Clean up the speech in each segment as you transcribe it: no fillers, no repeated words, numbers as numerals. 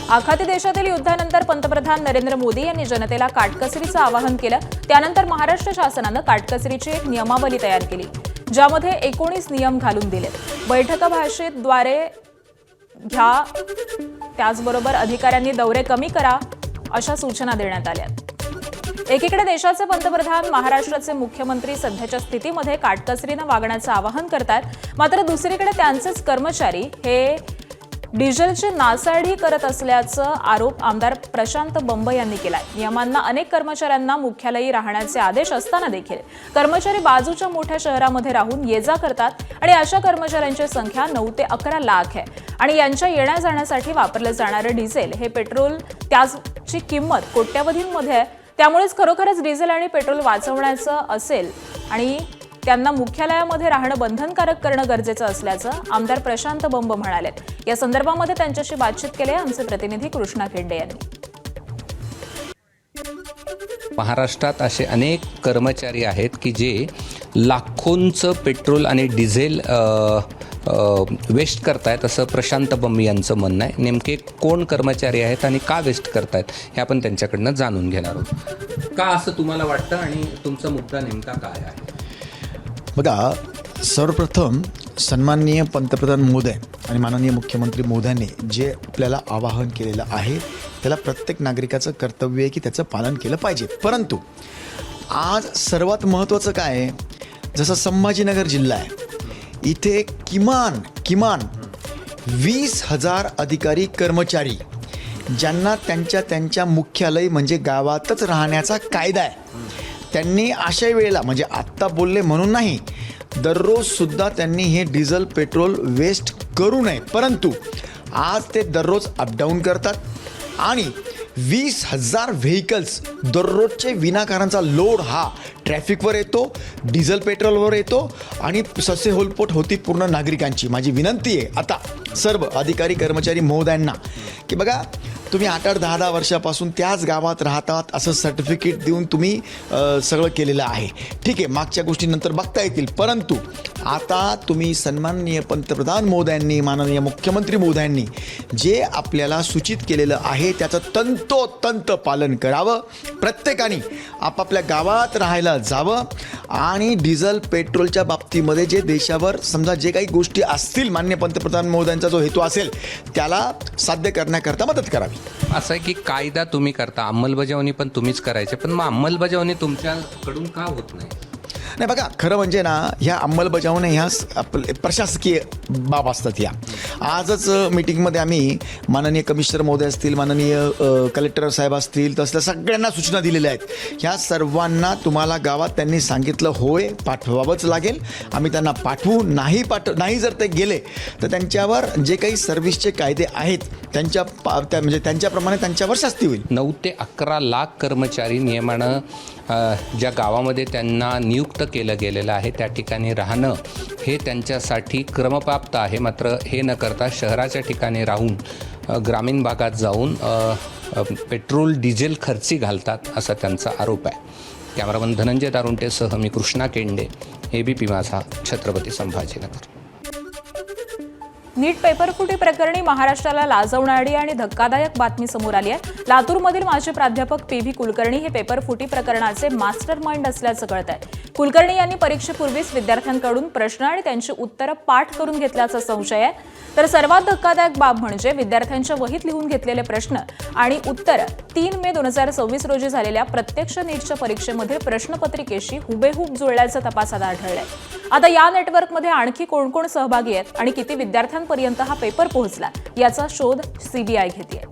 आखाती देशातील युद्धानंतर पंतप्रधान नरेंद्र मोदी यांनी जनतेला काटकसरीचं आवाहन केलं. त्यानंतर महाराष्ट्र शासनानं काटकसरीची एक नियमावली तयार केली, ज्यामध्ये 19 नियम घालून दिले. बैठक भाषेद्वारे घ्या, त्याचबरोबर अधिकाऱ्यांनी दौरे कमी करा, अशा सूचना देण्यात आल्या. एकीकडे देशाचे पंतप्रधान महाराष्ट्राचे मुख्यमंत्री सध्याच्या स्थितीमध्ये काटकसरीनं वागण्याचं आवाहन करतात, मात्र दुसरीकडे त्यांचेच कर्मचारी हे डिझेलची नासाडी करत असल्याचा आरोप आमदार प्रशांत बंब यांनी केलाय. नियमांना अनेक कर्मचाऱ्यांना मुख्यालयी राहण्याचे आदेश असताना देखील कर्मचारी बाजूच्या मोठ्या शहरामध्ये राहून ये जा करतात आणि अशा कर्मचाऱ्यांची संख्या 9 ते 11 लाख आहे. आणि यांच्या येण्या जाण्यासाठी वापरले जाणारे डिझेल हे पेट्रोल, त्याची किंमत कोट्यवधींमध्ये आहे. त्यामुळेच खरोखरच डिझेल आणि पेट्रोल वाचवण्याचं असेल आणि त्यांना मुख्यालयामध्ये राहणं बंधनकारक करणं गरजेचं असल्याचं आमदार प्रशांत बंब म्हणाले. या संदर्भामध्ये त्यांच्याशी बातचीत केली आमचे प्रतिनिधी कृष्णा खेंडे यांनी. महाराष्ट्रात असे अनेक कर्मचारी आहेत की जे लाखोंचं पेट्रोल आणि डिझेल वेस्ट करतायत, असं प्रशांत बंब यांचं म्हणणं आहे. नेमके कोण कर्मचारी आहेत आणि का वेस्ट करतायत हे आपण त्यांच्याकडनं जाणून घेणार आहोत. का असं तुम्हाला वाटतं आणि तुमचा मुद्दा नेमका काय आहे? बघा, सर्वप्रथम सन्माननीय पंतप्रधान महोदय आणि माननीय मुख्यमंत्री महोदयांनी जे आपल्याला आवाहन केलेलं आहे त्याला प्रत्येक नागरिकाचं कर्तव्य आहे की त्याचं पालन केलं पाहिजे. परंतु आज सर्वात महत्त्वाचं काय आहे, जसं संभाजीनगर जिल्हा आहे, इथे किमान 20,000 अधिकारी कर्मचारी ज्यांना त्यांच्या मुख्यालय म्हणजे गावातच राहण्याचा कायदा आहे, त्यांनी अशा वेळेला म्हणजे आत्ता बोलले म्हणून नाही, दररोजसुद्धा त्यांनी हे डिझेल पेट्रोल वेस्ट करू नये. परंतु आज ते दररोज अपडाऊन करतात आणि 20,000 व्हेकल्स दररोजचे विनाकारांचा लोड हा ट्रॅफिकवर येतो, डिझेल पेट्रोलवर येतो आणि ससे होलपोट होती पूर्ण नागरिकांची. माझी विनंती आहे आता सर्व अधिकारी कर्मचारी महोदयांना की बघा, तुम्ही 8-8, 10-10 वर्षापासून त्याच गावात राहतात, असं सर्टिफिकेट देऊन तुम्ही सगळं केलेलं आहे. ठीक आहे, मागच्या गोष्टी नंतर बघता येतील, परंतु आता तुम्ही सन्माननीय पंतप्रधान महोदयांनी, माननीय मुख्यमंत्री महोदयांनी जे आपल्याला सूचित केलेलं आहे त्याचं तंतोतंत पालन करावं. प्रत्येकाने आपापल्या गावात राहायला जावं आणि डिझेल पेट्रोलच्या बाबतीमध्ये जे देशावर समजा जे काही गोष्टी असतील, माननीय पंतप्रधान महोदयांचा जो हेतू असेल त्याला साध्य करण्याकरता मदत करावी. असं आहे की कायदा तुम्ही करता, अंमलबजावणी पण तुम्हीच करायचे, पण मग अंमलबजावणी तुमच्याकडून का होत नाही? नाही बघा, खरं म्हणजे ना, ह्या अंमलबजावणी ह्या आपले प्रशासकीय बाब असतात. ह्या आजच मीटिंगमध्ये आम्ही माननीय कमिशनर महोदय असतील, माननीय कलेक्टर साहेब असतील, तसल्या सगळ्यांना सूचना दिलेल्या आहेत. ह्या सर्वांना तुम्हाला गावात त्यांनी सांगितलं होय पाठवावंच लागेल. आम्ही त्यांना पाठवू, नाही जर ते गेले तर त्यांच्यावर जे काही सर्व्हिसचे कायदे आहेत म्हणजे त्यांच्याप्रमाणे त्यांच्यावर शास्ती होईल. 9 ते 11 लाख कर्मचारी नियमानं ज्या गावामध्ये त्यांना नियुक्त केलं गेलेलं आहे त्या ठिकाणी राहणं हे त्यांच्यासाठी क्रमप्राप्त आहे. मात्र हे न करता शहराच्या ठिकाणी राहून ग्रामीण भागात जाऊन पेट्रोल डिझेल खर्ची घालतात असा त्यांचा आरोप आहे. कॅमेरामन धनंजय दारुंटेसह मी कृष्णा केंडे, ABP माझा, छत्रपती संभाजीनगर. नीट पेपरफुटी प्रकरणी महाराष्ट्राला लाजवणारी आणि धक्कादायक बातमी समोर आली आहे. लातूरमधील माजी प्राध्यापक PV कुलकर्णी हे पेपरफुटी प्रकरणाचे मास्टर माइंड असल्याचं कळत आहे. कुलकर्णी यांनी परीक्षेपूर्वीच विद्यार्थ्यांकडून प्रश्न आणि त्यांची उत्तरं पाठ करून घेतल्याचा संशय आहे. तर सर्वात धक्कादायक बाब म्हणजे विद्यार्थ्यांच्या वहीत लिहून घेतलेले प्रश्न आणि उत्तरं 3 मे 2026 रोजी झालेल्या प्रत्यक्ष नीटच्या परीक्षेमधील प्रश्नपत्रिकेशी हुबेहूब जुळल्याचं तपासात आढळलंय. आता या नेटवर्कमध्ये आणखी कोण कोण सहभागी आहेत आणि किती विद्यार्थ्यांपर्यंत हा पेपर पोहोचला याचा शोध CBI घेतेय.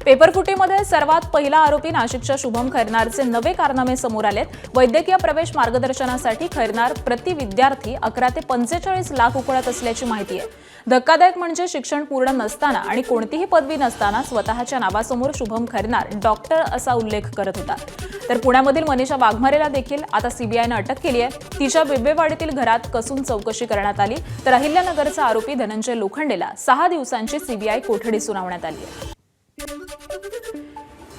पेपरफुटीमध्ये सर्वात पहिला आरोपी नाशिकच्या शुभम खैरनारचे नवे कारनामे समोर आलेत. वैद्यकीय प्रवेश मार्गदर्शनासाठी खैरनार प्रति विद्यार्थी 11 ते 45 लाख उकळत असल्याची माहिती आहे. धक्कादायक म्हणजे शिक्षण पूर्ण नसताना आणि कोणतीही पदवी नसताना स्वतःच्या नावासमोर शुभम खैरनार डॉक्टर असा उल्लेख करत होता. तर पुण्यामधील मनीषा वाघमारेला देखील आता CBIनं अटक केली आहे. तिच्या बिबवेवाडीतील घरात कसून चौकशी करण्यात आली. तर अहिल्यानगरचा आरोपी धनंजय लोखंडेला 6 दिवसांची CBI कोठडी सुनावण्यात आली आहे.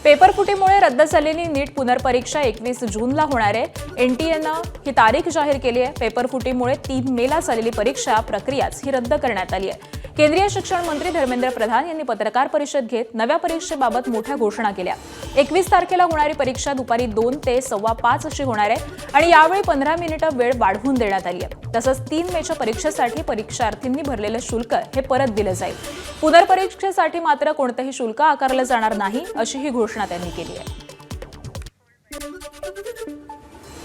पेपरफुटीमुळे रद्द झालेली नीट पुनर्परीक्षा 21 जूनला होणार आहे. NTAनं ही तारीख जाहीर केली आहे. पेपरफुटीमुळे 3 मेला झालेली परीक्षा प्रक्रियाच ही रद्द करण्यात आली आहे. केंद्रीय शिक्षण मंत्री धर्मेंद्र प्रधान यांनी पत्रकार परिषद घेत नव्या परीक्षेबाबत मोठ्या घोषणा केल्या. 21 तारखेला होणारी परीक्षा दुपारी 2 ते 4:15 अशी होणार आहे आणि यावेळी 15 मिनिटं वेळ वाढवून देण्यात आली आहे. तसंच 3 मेच्या परीक्षेसाठी परीक्षार्थींनी भरलेलं शुल्क हे परत दिलं जाईल. पुनर्परीक्षेसाठी मात्र कोणतंही शुल्क आकारलं जाणार नाही अशी ही घोषणा त्यांनी केली आहे.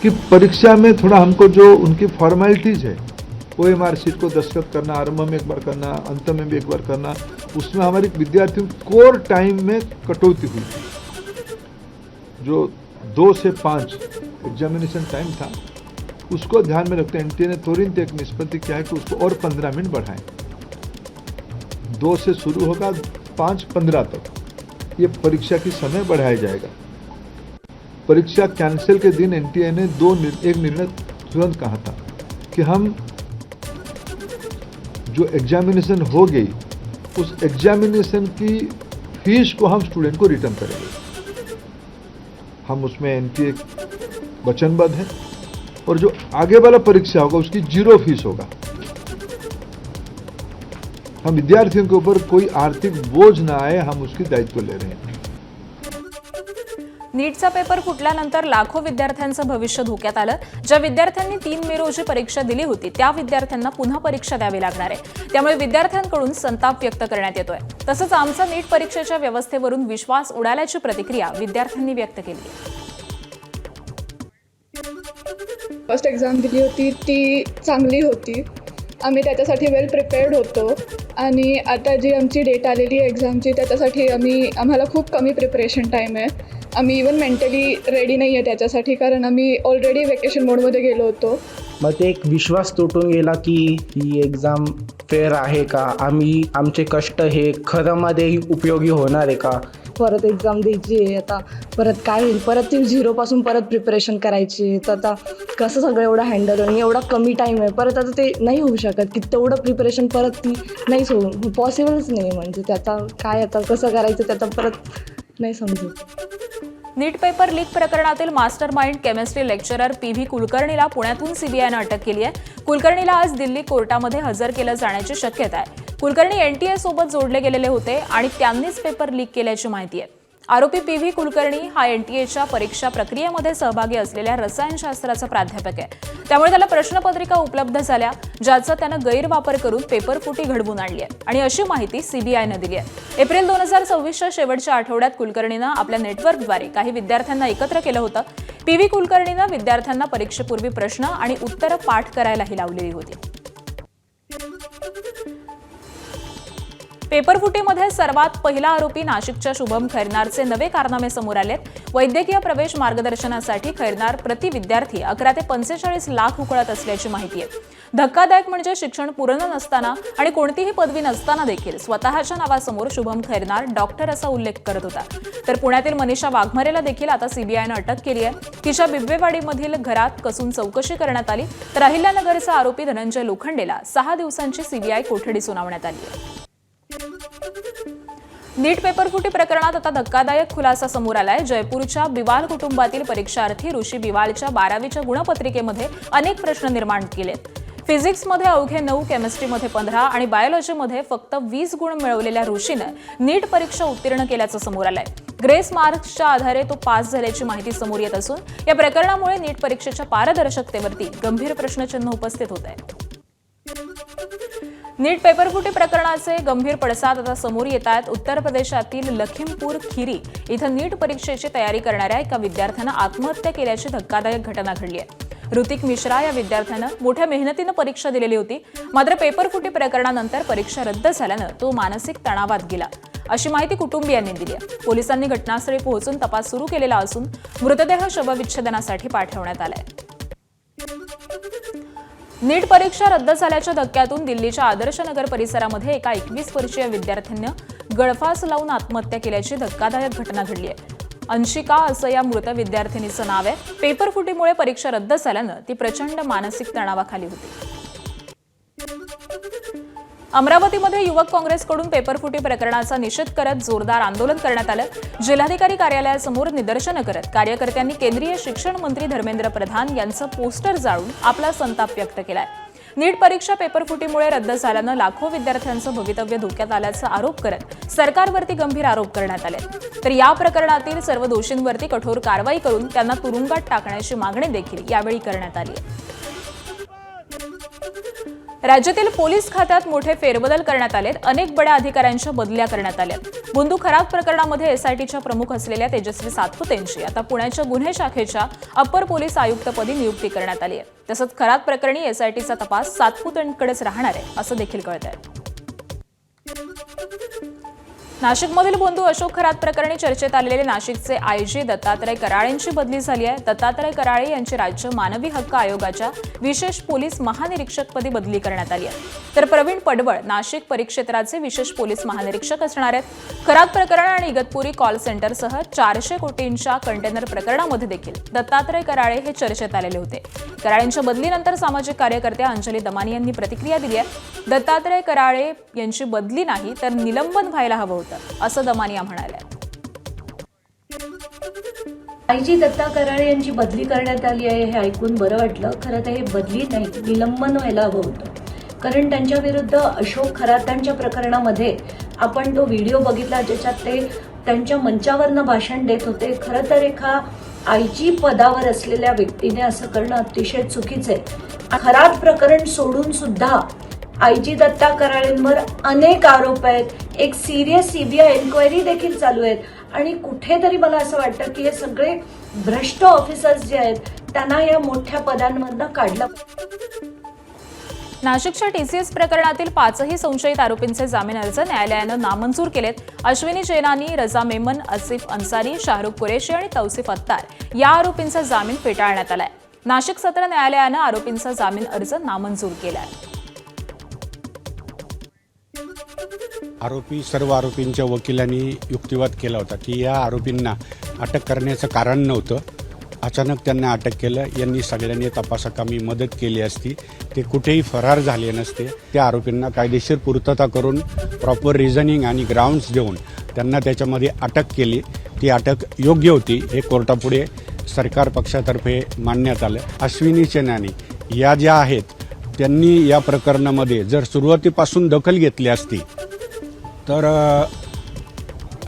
कि परीक्षा में थोड़ा हमको जो उनकी फॉर्मेलिटीज है, OMR शीट को दस्तखत करना, आरंभ में एक बार करना, अंत में भी एक बार करना, उसमें हमारी विद्यार्थियों कोर टाइम में कटौती हुई थी. जो 2 से 5 एग्जामिनेशन टाइम था, उसको ध्यान में रखते NTA ने तुरंत एक निष्पत्ति किया है कि उसको और 15 मिनट बढ़ाएं. 2 से शुरू होगा, 5:15 तक ये परीक्षा की समय बढ़ाया जाएगा. परीक्षा कैंसिल के दिन NTA ने एक निर्णय तुरंत कहा था कि हम जो एग्जामिनेशन हो गई उस एग्जामिनेशन की फीस को हम स्टूडेंट को रिटर्न करेंगे. हम उसमें NTA वचनबद्ध है और जो आगे वाला परीक्षा होगा उसकी 0 फीस होगा. हम विद्यार्थियों के ऊपर कोई आर्थिक बोझ ना आए, हम उसकी दायित्व ले रहे हैं. नीटचा पेपर फुटल्यानंतर लाखो विद्यार्थ्यांचं भविष्य धोक्यात आलं. ज्या विद्यार्थ्यांनी 3 मे रोजी परीक्षा दिली होती त्या विद्यार्थ्यांना पुन्हा परीक्षा द्यावी लागणार आहे. त्यामुळे विद्यार्थ्यांकडून संताप व्यक्त करण्यात येतोय. तसंच आमचा नीट परीक्षेच्या व्यवस्थेवरून विश्वास उडाल्याची प्रतिक्रिया विद्यार्थ्यांनी व्यक्त केली आहे. फर्स्ट एक्झाम दिली होती ती चांगली होती. आम्ही त्याच्यासाठी वेल प्रिपेअर्ड होतो आणि आता जी आमची डेट आलेली आहे एक्झामची त्याच्यासाठी आम्हाला खूप कमी प्रिपरेशन टाईम आहे. आम्ही इवन मेंटली रेडी नाही आहे त्याच्यासाठी, कारण आम्ही ऑलरेडी वेकेशन मोडमध्ये गेलो होतो. मग ते एक विश्वास तुटून गेला की ही एक्झाम फेअर आहे का, आमचे कष्ट हे खरंमध्ये उपयोगी होणार आहे का. परत एक्झाम द्यायची आहे, आता परत काय होईल, परत ती 0पासून परत प्रिपरेशन करायची. तर आता कसं सगळं एवढं हँडल आणि एवढा कमी टाईम आहे, परत आता ते नाही होऊ शकत की तेवढं प्रिपरेशन परत ती नाहीच होऊ पॉसिबलच नाही. म्हणजे त्याचा काय आता कसं करायचं त्याचा परत नाही समजत. नीट पेपर लीक प्रकरणातील master mind chemistry lecturer PV कुलकर्णीला पुण्यातून CBIनं अटक केली आहे. कुलकर्णीला आज दिल्ली कोर्टामध्ये हजर केलं जाण्याची शक्यता आहे. कुलकर्णी NTA सोबत जोडले गेलेले होते आणि त्यांनीच पेपर लीक केल्याची माहिती आहे. आरोपी PV कुलकर्णी हा NTAच्या परीक्षा प्रक्रियेमध्ये सहभागी असलेल्या रसायनशास्त्राचा प्राध्यापक आहे. त्यामुळे त्याला प्रश्नपत्रिका उपलब्ध झाल्या ज्याचा त्यानं गैरवापर करून पेपर फुटी घडवून आणली आहे आणि अशी माहिती CBIनं दिली आहे. एप्रिल 2024च्या शेवटच्या आठवड्यात कुलकर्णीनं आपल्या नेटवर्कद्वारे काही विद्यार्थ्यांना एकत्र केलं होतं. PV कुलकर्णीनं विद्यार्थ्यांना परीक्षेपूर्वी प्रश्न आणि उत्तरं पाठ करायलाही लावलेली होती. पेपरफुटीमध्ये सर्वात पहिला आरोपी नाशिकच्या शुभम खैरनारचे नवे कारनामे समोर आलेत. वैद्यकीय प्रवेश मार्गदर्शनासाठी खैरनार प्रति विद्यार्थी 11 ते 45 लाख उकळत असल्याची माहिती आहे. धक्कादायक म्हणजे शिक्षण पूर्ण नसताना आणि कोणतीही पदवी नसताना देखील स्वतःच्या नावासमोर शुभम खैरनार डॉक्टर असा उल्लेख करत होता. तर पुण्यातील मनीषा वाघमारेला देखील आता CBIनं अटक केली आहे. तिच्या बिब्बेवाडीमधील घरात कसून चौकशी करण्यात आली. तर अहिल्यानगरचा आरोपी धनंजय लोखंडेला 6 दिवसांची CBI कोठडी सुनावण्यात आली आहे. नीट पेपरफुटी प्रकरणात आता धक्कादायक खुलासा समोर आलाय. जयपूरच्या बिवाल कुटुंबातील परीक्षार्थी ऋषी बिवालच्या 12वीच्या गुणपत्रिकेमध्ये अनेक प्रश्न निर्माण केलेत. फिजिक्समध्ये अवघे 9, केमिस्ट्रीमध्ये 15 आणि बायोलॉजीमध्ये फक्त 20 गुण मिळवलेल्या ऋषीनं नीट परीक्षा उत्तीर्ण केल्याचं समोर आलंय. ग्रेस मार्क्सच्या आधारे तो पास झाल्याची माहिती समोर येत असून या प्रकरणामुळे नीट परीक्षेच्या पारदर्शकतेवरती गंभीर प्रश्नचिन्ह उपस्थित होत आहे. नीट पेपरफुटी प्रकरणाचे गंभीर पडसाद आता समोर येत आहेत. उत्तर प्रदेशातील लखीमपूर खीरी इथं नीट परीक्षेची तयारी करणाऱ्या एका विद्यार्थ्यानं आत्महत्या केल्याची धक्कादायक घटना घडली आहे. ऋतिक मिश्रा या विद्यार्थ्यानं मोठ्या मेहनतीनं परीक्षा दिलेली होती. मात्र पेपरफुटी प्रकरणानंतर परीक्षा रद्द झाल्यानं तो मानसिक तणावात गेला अशी माहिती कुटुंबियांनी दिली आहे. पोलिसांनी घटनास्थळी पोहोचून तपास सुरू केलेला असून मृतदेह शवविच्छेदनासाठी पाठवण्यात आलाय. नीट परीक्षा रद्द झाल्याच्या धक्क्यातून दिल्लीच्या आदर्श नगर परिसरामध्ये एका 21 वर्षीय विद्यार्थ्यानं गळफास लावून आत्महत्या केल्याची धक्कादायक घटना घडली आहे. अंशिका असं या मृत विद्यार्थिनीचं नाव आहे. पेपरफुटीमुळे परीक्षा रद्द झाल्यानं ती प्रचंड मानसिक तणावाखाली होती. अमरावतीमध्ये युवक काँग्रेसकडून पेपरफुटी प्रकरणाचा निषेध करत जोरदार आंदोलन करण्यात आलं. जिल्हाधिकारी कार्यालयासमोर निदर्शनं करत कार्यकर्त्यांनी केंद्रीय शिक्षण मंत्री धर्मेंद्र प्रधान यांचं पोस्टर जाळून आपला संताप व्यक्त केलाय. नीट परीक्षा पेपरफुटीमुळे रद्द झाल्यानं लाखो विद्यार्थ्यांचं भवितव्य धोक्यात आल्याचा आरोप करत सरकारवरती गंभीर आरोप करण्यात आले. तर या प्रकरणातील सर्व दोषींवरती कठोर कारवाई करून त्यांना तुरुंगात टाकण्याची मागणी देखील यावेळी करण्यात आली. राज्यातील पोलीस खात्यात मोठे फेरबदल करण्यात आलेत. अनेक बड्या अधिकाऱ्यांच्या बदल्या करण्यात आल्यात. बुंदू खराब प्रकरणामध्ये एसआयटीच्या प्रमुख असलेल्या तेजस्वी सातपुते यांची आता पुण्याच्या गुन्हे शाखेच्या अप्पर पोलीस आयुक्तपदी नियुक्ती करण्यात आली आहे. तसंच खराब प्रकरणी एसआयटीचा तपास सातपुतेंकडेच राहणार आहे असं देखील कळतंय. नाशिकमधील बोंधू अशोक खरात प्रकरणी चर्चेत आलेले नाशिकचे आयजी दत्तात्रय कराळेंची बदली झाली आहे. दत्तात्रय कराळे यांची राज्य मानवी हक्क आयोगाच्या विशेष पोलीस महानिरीक्षकपदी बदली करण्यात आली आहे. तर प्रवीण पडवळ नाशिक परिक्षेत्राचे विशेष पोलीस महानिरीक्षक असणार आहेत. खरात प्रकरण आणि इगतपुरी कॉल सेंटरसह 400 कोटींच्या कंटेनर प्रकरणामध्ये देखील दत्तात्रय कराळे हे चर्चेत आलेले होते. कराळेंच्या बदलीनंतर सामाजिक कार्यकर्त्या अंजली दमानी यांनी प्रतिक्रिया दिली आहे. दत्तात्रय कराळे यांची बदली नाही तर निलंबन व्हायला हवं होतं असं दमानिया म्हणाल्या. आयजी दत्ता कराळे यांची बदली करण्यात आली आहे हे ऐकून बरं वाटलं. खरं तर हे बदली नाही, निलंबन व्हायला हवं होतं. कारण त्यांच्या विरुद्ध अशोक खरातांच्या प्रकरणामध्ये आपण तो व्हिडिओ बघितला ज्याच्यात ते त्यांच्या मंचावरनं भाषण देत होते. खरं तर एका आयजी पदावर असलेल्या व्यक्तीने असं करणं अतिशय चुकीचं आहे. खरात प्रकरण सोडून सुद्धा आयजी दत्ता कराळेंवर अनेक आरोप आहेत. एक सिरियस सीबीआय एन्क्वायरी देखील चालू आहेत आणि कुठेतरी मला असं वाटतं की हे सगळे भ्रष्ट ऑफिसर्स जे आहेत त्यांना या मोठ्या पदांमधनं काढलं. नाशिकच्या टीसीएस प्रकरणातील 5ही संशयित आरोपींचे जामीन अर्ज न्यायालयानं नामंजूर केलेत. अश्विनी चेनानी, रजा मेमन, आसिफ अन्सारी, शाहरुख कुरेशी आणि तौसिफ अत्तार या आरोपींचा जामीन फेटाळण्यात आलाय. नाशिक सत्र न्यायालयानं आरोपींचा जामीन अर्ज नामंजूर केलाय. सर्व आरोपींच्या वकिलांनी युक्तिवाद केला होता की या आरोपींना अटक करण्याचं कारण नव्हतं, अचानक त्यांना अटक केलं. यांनी सगळ्यांनी तपासाकामी मदत केली असती, ते कुठेही फरार झाले नसते. त्या आरोपींना कायदेशीर पूर्तता करून प्रॉपर रिझनिंग आणि ग्राउंड्स देऊन त्यांना त्याच्यामध्ये अटक केली. ती अटक योग्य होती हे कोर्टापुढे सरकार पक्षातर्फे मांडण्यात आलं. अश्विनी चेनानी या ज्या आहेत त्यांनी या प्रकरणामध्ये जर सुरुवातीपासून दखल घेतली असती तर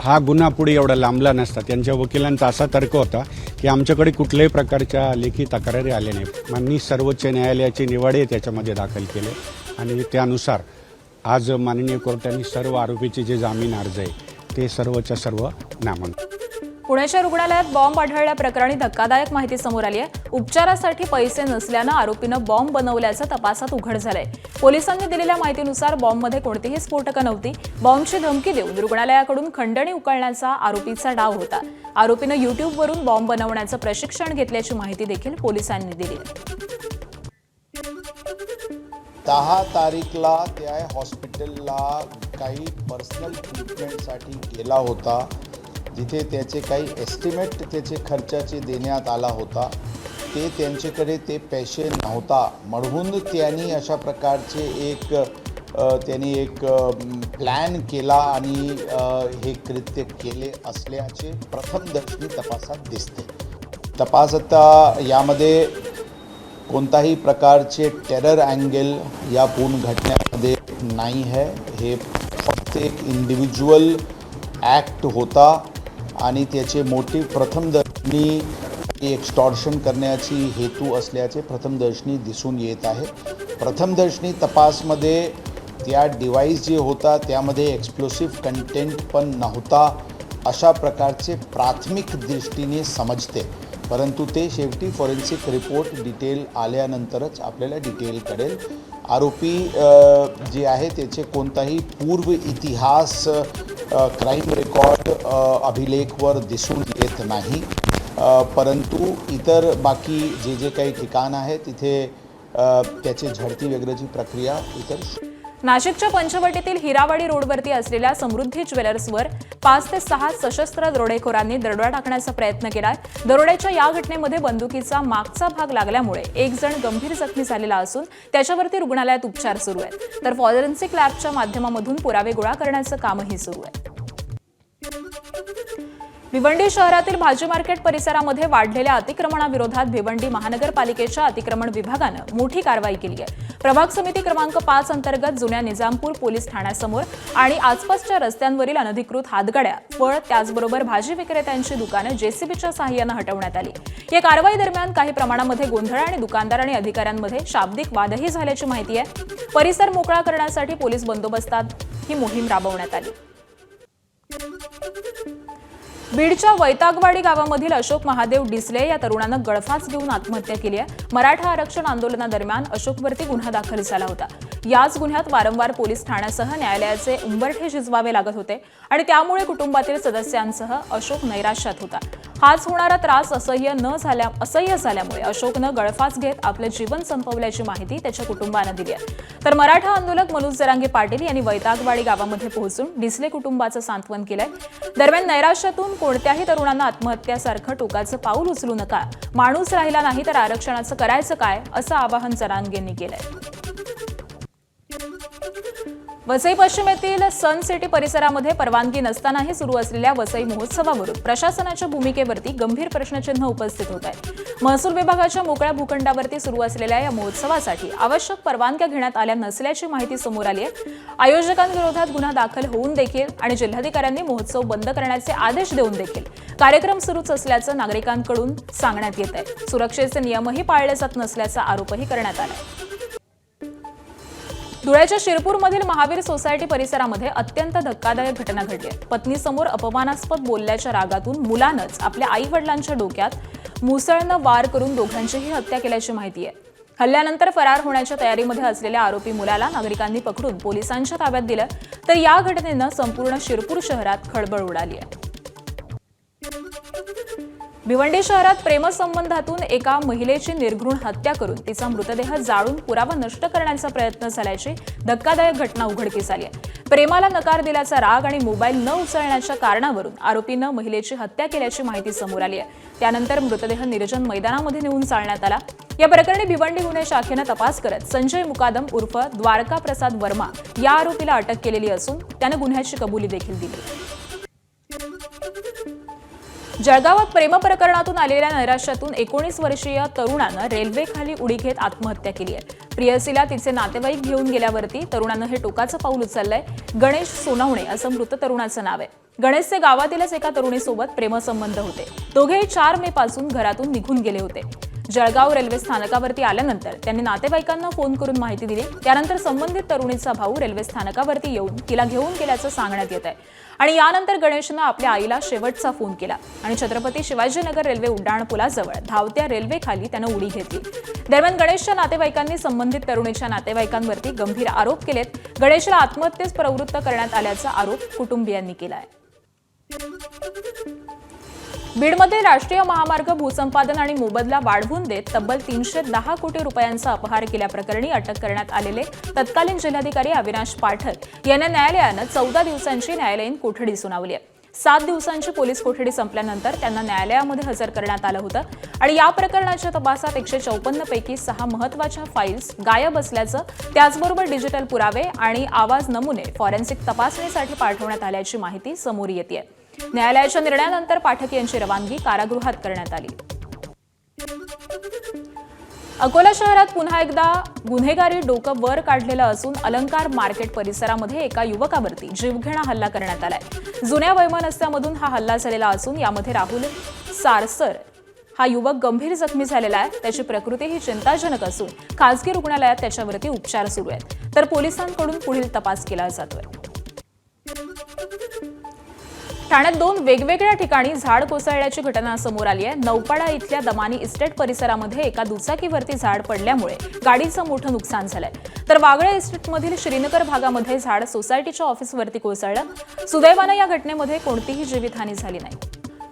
हा गुन्हा पुढे एवढा लांबला नसता. त्यांच्या वकिलांचा असा तर्क होता की आमच्याकडे कुठल्याही प्रकारच्या लेखी तक्रारी आल्या नाही. माननीय सर्वोच्च न्यायालयाचे निवाडे त्याच्यामध्ये दाखल केले आणि त्यानुसार आज माननीय कोर्टाने सर्व आरोपीचे जे जामीन अर्ज आहे ते सर्वच्या सर्व नामंजूर. पुण्याच्या रुग्णालयात बॉम्ब आढळल्याप्रकरणी धक्कादायक माहिती समोर आली आहे. उपचारासाठी पैसे नसल्यानं आरोपीनं बॉम्ब बनवल्याचं तपासात उघड झालंय. पोलिसांनी दिलेल्या माहितीनुसार बॉम्बमध्ये कोणतीही स्फोटकं नव्हती. बॉम्बची धमकी देऊन रुग्णालयाकडून खंडणी उकळण्याचा आरोपीचा डाव होता. आरोपीनं युट्यूबवरून बॉम्ब बनवण्याचं प्रशिक्षण घेतल्याची माहिती देखील पोलिसांनी दिली. 10 तारीखला त्या हॉस्पिटलला काही पर्सनल ट्रीटमेंटसाठी गेला होता, जिथे त्याचे काही एस्टिमेट त्याचे खर्चाचे देण्यात आला होता. ते त्यांच्याकडे ते पैसे नव्हता म्हणून त्यांनी अशा प्रकारचे त्यांनी एक प्लॅन केला आणि हे कृत्य केले असल्याचे प्रथमदर्शनी तपासात दिसते. तपास आता यामध्ये कोणताही प्रकारचे टेरर अँगल या पूर्ण घटनेमध्ये नाही आहे. हे फक्त एक इंडिव्हिज्युअल ॲक्ट होता आणि त्याचे मोटिव्ह प्रथमदर्शनी एक्स्टॉर्शन करण्याची हेतू असल्याचे प्रथमदर्शनी दिसून येत आहे. प्रथमदर्शनी तपासमध्ये त्या डिव्हाइस जे होता त्यामध्ये एक्सप्लोसिव्ह कंटेंट पण नव्हता अशा प्रकारचे प्राथमिक दृष्टीने समजते. परंतु ते शेवटी फॉरेन्सिक रिपोर्ट डिटेल आल्यानंतरच आपल्याला डिटेल कळेल. आरोपी जे आहे त्याचे कोणताही पूर्व इतिहास क्राईम रेकॉर्ड अभिलेखवर दिसून येत नाही. परंतु इतर बाकी जे काही ठिकाण आहे तिथे त्याचे झडती वगैरेची प्रक्रिया इतर. नाशिकच्या पंचवटीतील हिरावाडी रोडवरती असलेल्या समृद्धी ज्वेलर्सवर 5 ते 6 सशस्त्र दरोडेखोरांनी दरोडा टाकण्याचा प्रयत्न केलाय. दरोड्याच्या या घटनेमध्ये बंदुकीचा मागचा भाग लागल्यामुळे एक जण गंभीर जखमी झालेला असून त्याच्यावरती रुग्णालयात उपचार सुरू आहेत. तर फॉरेन्सिक लॅबच्या माध्यमातून पुरावे गोळा करण्याचं कामही सुरू आहे. भिवंडी शहरातील भाजी मार्केट परिसरामध्ये वाढलेल्या अतिक्रमणाविरोधात भिवंडी महानगरपालिकेच्या अतिक्रमण विभागानं मोठी कारवाई केली आहे. प्रभाग समिती क्रमांक 5 अंतर्गत जुन्या निजामपूर पोलीस ठाण्यासमोर आणि आसपासच्या रस्त्यांवरील अनधिकृत हातगाड्या, फळ त्याचबरोबर भाजी विक्रेत्यांची दुकानं जेसीबीच्या सहाय्यानं हटवण्यात आली. या कारवाई दरम्यान काही प्रमाणामध्ये गोंधळ आणि दुकानदार आणि अधिकाऱ्यांमध्ये शाब्दिक वादही झाल्याची माहिती आहे. परिसर मोकळा करण्यासाठी पोलीस बंदोबस्तात ही मोहीम राबवण्यात आली. बीडच्या वैतागवाडी गावामधील अशोक महादेव डिसले या तरुणानं गळफास घेऊन आत्महत्या केली आहे. मराठा आरक्षण आंदोलनादरम्यान अशोकवरती गुन्हा दाखल झाला होता. याच गुन्ह्यात वारंवार पोलीस ठाण्यासह न्यायालयाचे उंबरठे झिजवावे लागत होते आणि त्यामुळे कुटुंबातील सदस्यांसह अशोक नैराश्यात होता. हाच होणारा त्रास असह्य झाल्यामुळे अशोकनं गळफास घेत आपलं जीवन संपवल्याची माहिती त्याच्या कुटुंबानं दिली आहे. तर मराठा आंदोलक मनोज जरांगे पाटील यांनी वैतागवाडी गावामध्ये पोहोचून डिसले कुटुंबाचं सांत्वन केलंय. दरम्यान नैराश्यातून कोणत्याही तरुणांना आत्महत्यासारखं टोकाचं पाऊल उचलू नका, माणूस राहिला नाही तर आरक्षणाचं करायचं काय, असं आवाहन जरांगेंनी केलंय. वसई पश्चिम येथील सन सिटी परिसरामध्ये परवानगी नसतानाही सुरू असलेल्या वसई महोत्सवावरून प्रशासनाच्या भूमिकेवरती गंभीर प्रश्नचिन्ह उपस्थित होत आहे. महसूल विभागाच्या मोकळ्या भूखंडावरती सुरू असलेल्या या महोत्सवासाठी आवश्यक परवानग्या घेण्यात आल्या नसल्याची माहिती समोर आली आहे. आयोजकांविरोधात गुन्हा दाखल होऊन देखील आणि जिल्हाधिकाऱ्यांनी महोत्सव बंद करण्याचे आदेश देऊन देखील कार्यक्रम सुरूच असल्याचं नागरिकांकडून सांगण्यात येत आहे. सुरक्षेचे नियमही पाळले जात नसल्याचा आरोपही करण्यात आला आहे. धुळ्याच्या शिरपूरमधील महावीर सोसायटी परिसरामध्ये अत्यंत धक्कादायक घटना घडली आहे. पत्नीसमोर अपमानास्पद बोलल्याच्या रागातून मुलानंच आपल्या आई-वडिलांच्या डोक्यात मुसळनं वार करून दोघांचीही हत्या केल्याची माहिती आहे. हल्ल्यानंतर फरार होण्याच्या तयारीमध्ये असलेल्या आरोपी मुलाला नागरिकांनी पकडून पोलिसांच्या ताब्यात दिलं. तर या घटनेनं संपूर्ण शिरपूर शहरात खळबळ उडाली आहे. भिवंडी शहरात प्रेमसंबंधातून एका महिलेची निर्घृण हत्या करून तिचा मृतदेह जाळून पुरावा नष्ट करण्याचा प्रयत्न झाल्याची धक्कादायक घटना उघडकीस आली आहे. प्रेमाला नकार दिल्याचा राग आणि मोबाईल न उचलण्याच्या कारणावरून आरोपीनं महिलेची हत्या केल्याची माहिती समोर आली आहे. त्यानंतर मृतदेह निर्जन मैदानामध्ये नेऊन जाळण्यात आला. या प्रकरणी भिवंडी गुन्हे शाखेनं तपास करत संजय मुकादम उर्फ द्वारका प्रसाद वर्मा या आरोपीला अटक केलेली असून त्यानं गुन्ह्याची कबुली देखील दिली. जळगावात प्रेम प्रकरणातून आलेल्या नैराश्यातून 19 वर्षीय तरुणानं रेल्वेखाली उडी घेत आत्महत्या केली आहे. प्रियसीला तिचे नातेवाईक घेऊन गेल्यावरती तरुणानं हे टोकाचं पाऊल उचललंय. गणेश सोनवणे असं मृत तरुणाचं नाव आहे. गणेशचे गावातीलच एका तरुणीसोबत प्रेमसंबंध होते. दोघेही 4 मे पासून घरातून निघून गेले होते. जळगाव रेल्वे स्थानकावरती आल्यानंतर त्यांनी नातेवाईकांना फोन करून माहिती दिली. त्यानंतर संबंधित तरुणीचा भाऊ रेल्वे स्थानकावरती येऊन तिला घेऊन गेल्याचं सांगण्यात येत आहे. आणि यानंतर गणेशनं आपल्या आईला शेवटचा फोन केला आणि छत्रपती शिवाजीनगर रेल्वे उड्डाणपुलाजवळ धावत्या रेल्वेखाली त्यानं उडी घेतली. दरम्यान गणेशच्या नातेवाईकांनी संबंधित तरुणीच्या नातेवाईकांवरती गंभीर आरोप केलेत. गणेशला आत्महत्येस प्रवृत्त करण्यात आल्याचा आरोप कुटुंबियांनी केला आहे. बीडमध्ये राष्ट्रीय महामार्ग भूसंपादन आणि मोबदला वाढवून देत तब्बल 310 कोटी रुपयांचा अपहार केल्याप्रकरणी अटक करण्यात आलेले तत्कालीन जिल्हाधिकारी अविनाश पाठक यांना न्यायालयानं 14 दिवसांची न्यायालयीन कोठडी सुनावली आहे. 7 दिवसांची पोलीस कोठडी संपल्यानंतर त्यांना न्यायालयामध्ये हजर करण्यात आलं होतं आणि या प्रकरणाच्या तपासात 154 पैकी 6 महत्त्वाच्या फाईल्स गायब असल्याचं, त्याचबरोबर डिजिटल पुरावे आणि आवाज नमुने फॉरेन्सिक तपासणीसाठी पाठवण्यात आल्याची माहिती समोर येते. न्यायालयाच्या निर्णयानंतर पाठक यांची रवानगी कारागृहात करण्यात आली. अकोला शहरात पुन्हा एकदा गुन्हेगारी डोकं वर काढलेलं असून अलंकार मार्केट परिसरामध्ये एका युवकावरती जीवघेणा हल्ला करण्यात आलाय. जुन्या वैमनस्यामधून हा हल्ला झालेला असून यामध्ये राहुल सारसर हा युवक गंभीर जखमी झालेला आहे. त्याची प्रकृती ही चिंताजनक असून खासगी रुग्णालयात त्याच्यावरती उपचार सुरू आहेत. तर पोलिसांकडून पुढील तपास केला जातोय. ठाण्यात 2 वेगवेगळ्या ठिकाणी झाड कोसळल्याची घटना समोर आली आहे. नौपाडा इथल्या दमानी इस्टेट परिसरामध्ये एका दुचाकीवरती झाड पडल्यामुळे गाडीचं मोठं नुकसान झालंय. तर वागळे इस्टेटमधील श्रीनगर भागामध्ये झाड सोसायटीच्या ऑफिसवरती कोसळलं. सुदैवानं या घटनेमध्ये कोणतीही जीवितहानी झाली नाही.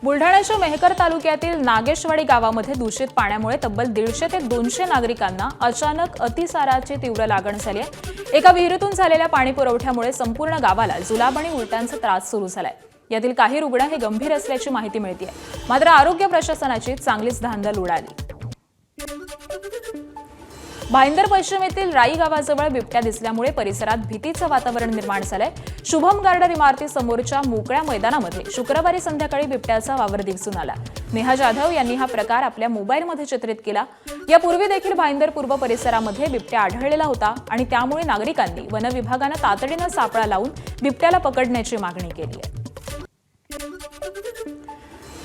बुलढाण्याच्या मेहकर तालुक्यातील नागेशवाडी गावामध्ये दूषित पाण्यामुळे तब्बल 150 ते 200 नागरिकांना अचानक अतिसाराची तीव्र लागण झाली आहे. एका विहिरीतून झालेल्या पाणी पुरवठ्यामुळे संपूर्ण गावाला जुलाब आणि उलट्यांचा त्रास सुरू झालाय. यातील काही रुग्ण हे गंभीर असल्याची माहिती मिळते. मात्र आरोग्य प्रशासनाची चांगलीच धांदल उडाली. भाईंदर पश्चिम येथील राई गावाजवळ बिबट्या दिसल्यामुळे परिसरात भीतीचं वातावरण निर्माण झालंय. शुभम गार्डन इमारतीसमोरच्या मोकळ्या मैदानामध्ये शुक्रवारी संध्याकाळी बिबट्याचा वावर दिसून आला. नेहा जाधव यांनी हा प्रकार आपल्या मोबाईलमध्ये चित्रित केला. यापूर्वी देखील भाईंदर पूर्व परिसरामध्ये बिबट्या आढळलेला होता आणि त्यामुळे नागरिकांनी वन विभागानं तातडीनं सापळा लावून बिबट्याला पकडण्याची मागणी केली आहे.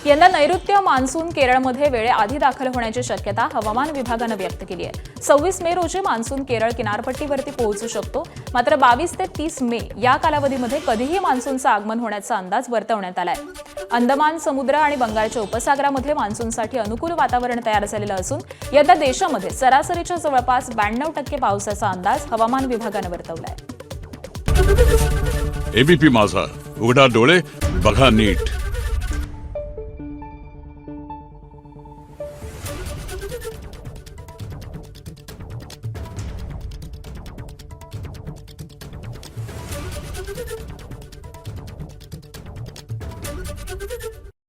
यंदा नैऋत्य मान्सून केरळमध्ये वेळेआधी दाखल होण्याची शक्यता हवामान विभागानं व्यक्त केली आहे. 26 मे रोजी मान्सून केरळ किनारपट्टीवरती पोहोचू शकतो. मात्र 22 ते 30 मे या कालावधीमध्ये कधीही मान्सूनचं आगमन होण्याचा अंदाज वर्तवण्यात आलाय. अंदमान समुद्र आणि बंगालच्या उपसागरामध्ये मान्सूनसाठी अनुकूल वातावरण तयार झालेलं असून यंदा देशामध्ये सरासरीच्या जवळपास 92% पावसाचा अंदाज हवामान विभागानं वर्तवलाय. एबीपी माझा, उघडा डोळे बघा नीट.